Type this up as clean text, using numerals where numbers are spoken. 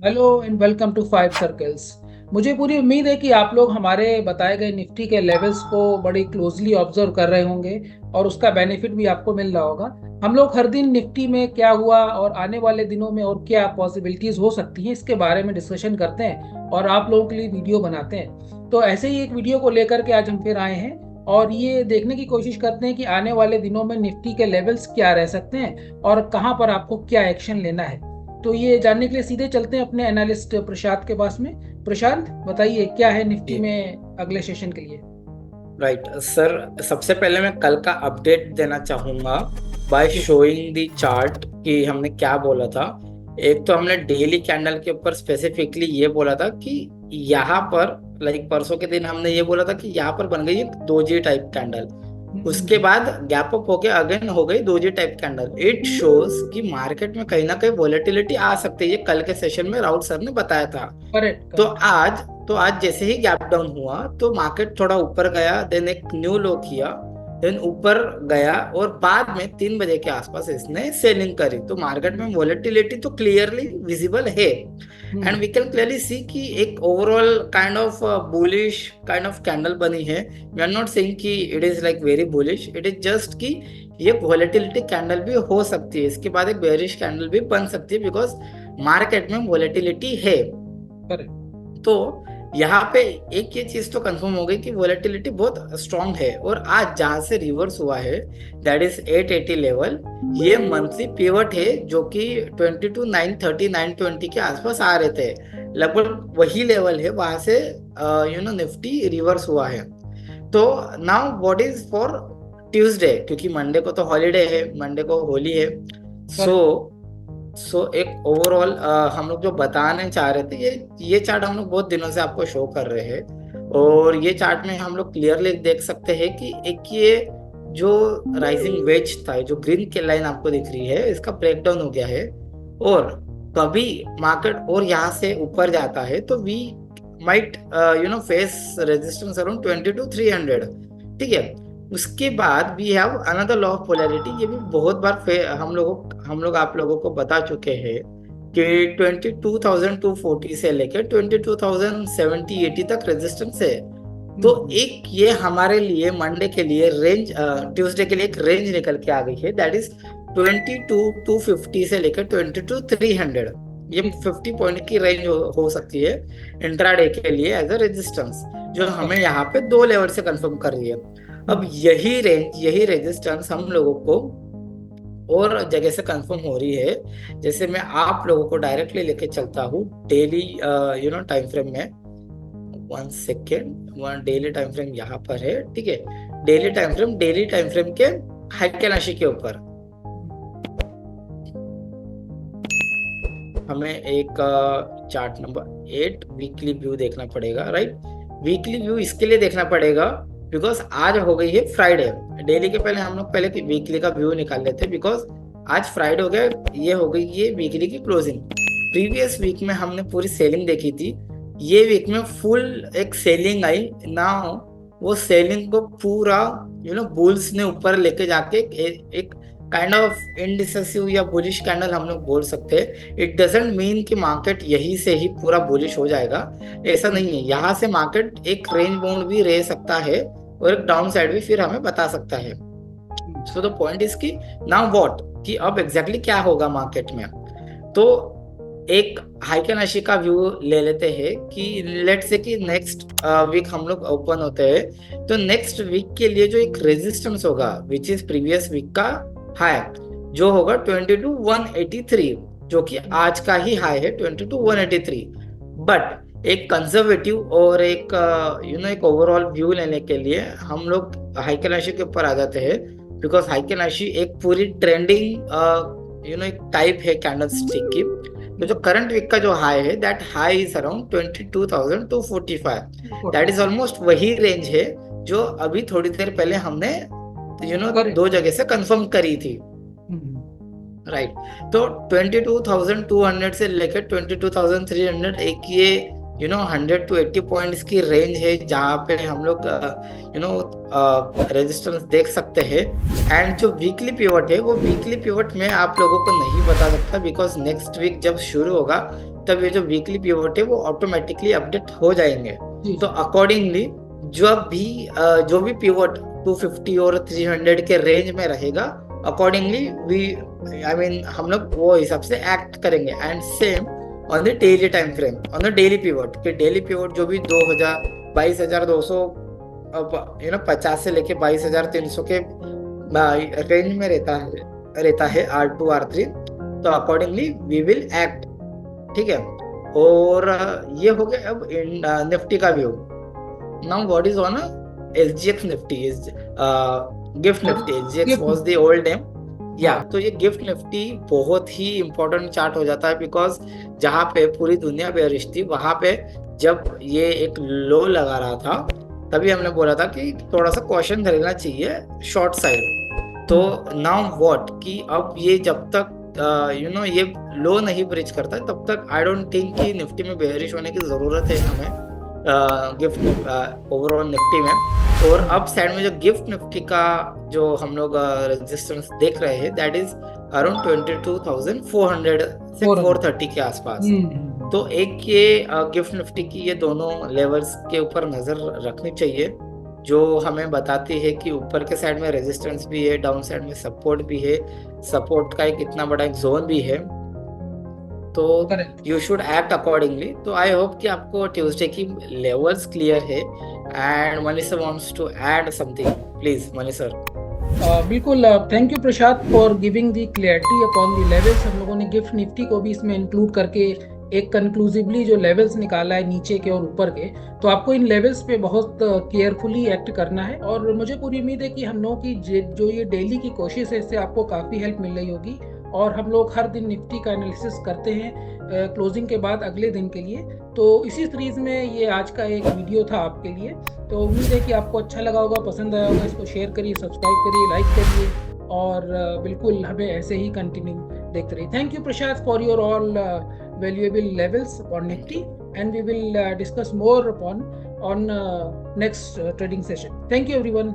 Hello and welcome to five circles. मुझे पूरी उम्मीद है कि आप लोग हमारे बताए गए निफ्टी के लेवल्स को बड़ी क्लोजली ऑब्जर्व कर रहे होंगे और उसका बेनिफिट भी आपको मिल रहा होगा। हम लोग हर दिन निफ्टी में क्या हुआ और आने वाले दिनों में और क्या पॉसिबिलिटीज हो सकती हैं इसके बारे में डिस्कशन करते हैं और आप लोगों के लिए वीडियो बनाते हैं। तो ऐसे ही एक वीडियो को लेकर के आज हम फिर आए हैं और ये देखने की कोशिश करते हैं कि आने वाले दिनों में निफ्टी के लेवल्स क्या रह सकते हैं और कहाँ पर आपको क्या एक्शन लेना है। तो ये जानने के लिए सीधे चलते हैं अपने एनालिस्ट प्रशांत के पास में। प्रशांत, बताइए क्या है निफ्टी जी। में अगले सेशन के लिए। राइट सर, सबसे पहले मैं कल का अपडेट देना चाहूंगा बाय जी। शोइंग द चार्ट कि हमने क्या बोला था। एक तो हमने डेली कैंडल के ऊपर स्पेसिफिकली ये बोला था कि यहाँ पर लाइक परसों के दिन हमने ये बोला था कि यहाँ पर बन गई एक दोजी टाइप कैंडल। उसके हम्म। बाद गैप अप होके अगेन हो गई doji type candle. It shows कि मार्केट में कहीं ना कहीं वॉलेटिलिटी आ सकती है। ये कल के सेशन में राउत सर ने बताया था। करेक्ट तो करेक्ट। आज तो आज जैसे ही गैप डाउन हुआ तो मार्केट थोड़ा ऊपर गया, देन एक न्यू लो किया, देन ऊपर गया और बाद में 3 बजे के आसपास इसने सेलिंग करी। तो मार्केट में वॉलेटिलिटी तो क्लियरली विजिबल है and hmm. We can clearly see कि एक overall kind of bullish kind of candle बनी है। वी आर नॉट सेइंग कि it is like very bullish, it is just कि ये वॉलेटिलिटी कैंडल भी हो सकती है, इसके बाद एक बेरिश कैंडल भी बन सकती है बिकॉज मार्केट में वॉलेटिलिटी है। करेक्ट। तो यहाँ पे एक ये चीज तो कंफर्म हो गई कि वोलेटिलिटी बहुत स्ट्रांग है और आज जहां से रिवर्स हुआ है दैट इज 880 लेवल। ये मंथली पिवट है जो कि 22 930 920 के आसपास आ रहे थे। लगभग वही लेवल है, वहां से निफ्टी रिवर्स हुआ है। तो now what is for Tuesday, क्योंकि मंडे को तो हॉलीडे है, मंडे को होली है। So correct. एक ओवरऑल हम लोग जो बताने चाह रहे थे, ये चार्ट हम लोग बहुत दिनों से आपको शो कर रहे हैं और ये चार्ट में हम लोग क्लियरली देख सकते हैं कि एक ये जो राइजिंग वेज था, जो ग्रीन की लाइन आपको दिख रही है, इसका ब्रेकडाउन हो गया है। और कभी मार्केट और यहाँ से ऊपर जाता है तो we might face resistance around 22 300। ठीक है। उसके बाद we have another law of polarity. ये भी बहुत बार हम लोग आप लोगों को बता चुके हैं कि 22,240 से लेकर 22,070 80 तक रेजिस्टेंस है। तो हम्म। एक ये हमारे लिए मंडे के लिए रेंज, ट्यूसडे के लिए एक रेंज निकल के आ गई है दैट इज 22,250 से लेकर 22,300। ये जी। 50 पॉइंट की रेंज हो सकती है इंट्राडे के लिए एज अ रेजिस्टेंस, जो हमें करेक्ट। यहाँ पे दो लेवल से कंफर्म कर रही है। अब हम्म। यही रेजिस्टेंस हम लोगों को और जगह से कंफर्म हो रही है। जैसे मैं आप लोगों को डायरेक्टली लेके चलता हूँ डेली टाइम फ्रेम में। 1 second, one daily time frame यहाँ पर है। ठीक है। डेली टाइम फ्रेम के हाइकेनाशी के ऊपर हमें एक चार्ट नंबर 8 वीकली व्यू देखना पड़ेगा, राइट। वीकली व्यू इसके लिए देखना पड़ेगा बिकॉज आज हो गई है फ्राइडे। डेली के पहले हम लोग पहले वीकली का व्यू निकाल लेते हैं बिकॉज आज फ्राइडे हो गया। ये हो गई ये वीकली की क्लोजिंग। प्रीवियस वीक में हमने पूरी सेलिंग देखी थी, ये वीक में फुल एक सेलिंग आई ना। वो सेलिंग को पूरा बुल्स ने ऊपर लेके जाके एक काइंड ऑफ इनडिसेसिव या बुलिश कैंडल हम लोग बोल सकते हैं। इट डजेंट मीन कि मार्केट यही से ही पूरा बुलिश हो जाएगा, ऐसा नहीं है। यहाँ से मार्केट एक रेंज बाउंड भी रह सकता है और एक डाउन साइड भी फिर हमें बता सकता है। सो द पॉइंट इज कि नाउ व्हाट, कि अब एग्जैक्टली क्या होगा मार्केट में। तो एक हाइकेनाशी का व्यू ले लेते हैं कि लेट्स से कि नेक्स्ट वीक हम लोग ओपन होते हैं तो नेक्स्ट वीक के लिए जो एक रेजिस्टेंस होगा विच इज प्रीवियस वीक का हाई, जो होगा 22,183, जो कि आज का ही हाई है 22,183। बट एक कंजर्वेटिव और एक एक ओवरऑल व्यू लेने के लिए हम लोग हाइकेनाशी के ऊपर आ जाते हैं बिकॉज हाइकेनाशी एक पूरी ट्रेंडिंग एक टाइप है कैंडल स्टिक की। तो जो करंट वीक का जो हाई है that high is around 22,245। That is 45। Almost वही रेंज है जो अभी थोड़ी देर पहले हमने करेक्ट दो जगह करेक्ट। से कंफर्म करी थी, हम्म। राइट। तो 22,200 से लेकर 22,300 एक ये 100 to 80 पॉइंट्स की रेंज है जहाँ पे हम लोग रेजिस्टेंस देख सकते हैं। एंड जो वीकली पिवट है वो वीकली पिवट में आप लोगों को नहीं बता सकता बिकॉज नेक्स्ट वीक जब शुरू होगा तब ये जो वीकली पिवट है वो ऑटोमेटिकली अपडेट हो जाएंगे। जी तो अकॉर्डिंगली जो भी पिवट 250 और 300 के रेंज में रहेगा, अकॉर्डिंगली हम लोग वो हिसाब से एक्ट करेंगे। And same on the daily time frame, on the daily pivot, कि डेली पिवट जो भी 22,200 50 से लेके 22,300 के रेंज में रहता है R2 R3, तो अकॉर्डिंगली वी विल एक्ट। ठीक है, और ये हो गया अब निफ्टी का view. Now what is on SGX Nifty is gift Nifty. SGX was the old name. या तो ये गिफ्ट निफ्टी बहुत ही इंपॉर्टेंट चार्ट हो जाता है, बिकॉज जहाँ पे पूरी दुनिया बेरिश थी, वहां पे जब ये एक लो लगा रहा था, तभी हमने बोला था कि थोड़ा सा कॉशन खरीदना चाहिए शॉर्ट साइड। तो नाउ व्हाट, कि अब ये जब तक ये लो नहीं ब्रिज करता है, तब तक आई डोंट थिंक कि निफ्टी में बेरिश होने की जरूरत है हमें गिफ्ट ओवरऑल निफ्टी में। और अप साइड में जो गिफ्ट निफ्टी का जो हम लोग रेजिस्टेंस देख रहे हैं, दैट इज अराउंड 22,400 से 430 के आसपास। तो एक ये गिफ्ट निफ्टी की ये दोनों लेवल्स के ऊपर नजर रखनी चाहिए, जो हमें बताती है कि ऊपर के साइड में रेजिस्टेंस भी है, डाउन साइड में सपोर्ट भी है, सपोर्ट का एक इतना बड़ा एक जोन भी है। तो यू शुड एक्ट अकॉर्डिंगली। तो आई होप कि आपको ट्यूसडे की लेवल्स क्लियर है। And Mani sir wants to add something, please Mani sir. बिल्कुल, thank you Prashant for giving the clarity upon the levels. हम लोगों ने गिफ्ट निफ्टी को भी इसमें इंक्लूड करके एक कंक्लूसिवली जो लेवल्स निकाला है नीचे के और ऊपर के, तो आपको इन लेवल्स पे बहुत केयरफुली एक्ट करना है। और मुझे पूरी उम्मीद है कि हम लोगों की जो ये डेली की कोशिश है, इससे आपको काफ़ी हेल्प मिल रही होगी। और हम लोग हर दिन निफ्टी का एनालिसिस करते हैं क्लोजिंग के बाद अगले दिन के लिए। तो इसी सीरीज में ये आज का एक वीडियो था आपके लिए। तो उम्मीद है कि आपको अच्छा लगा होगा, पसंद आया होगा। इसको शेयर करिए, सब्सक्राइब करिए, लाइक करिए, और बिल्कुल हमें ऐसे ही कंटिन्यू देखते रहिए। Thank you Prashant for your all valuable levels on Nifty, and we will discuss more upon on next trading session. Thank you everyone.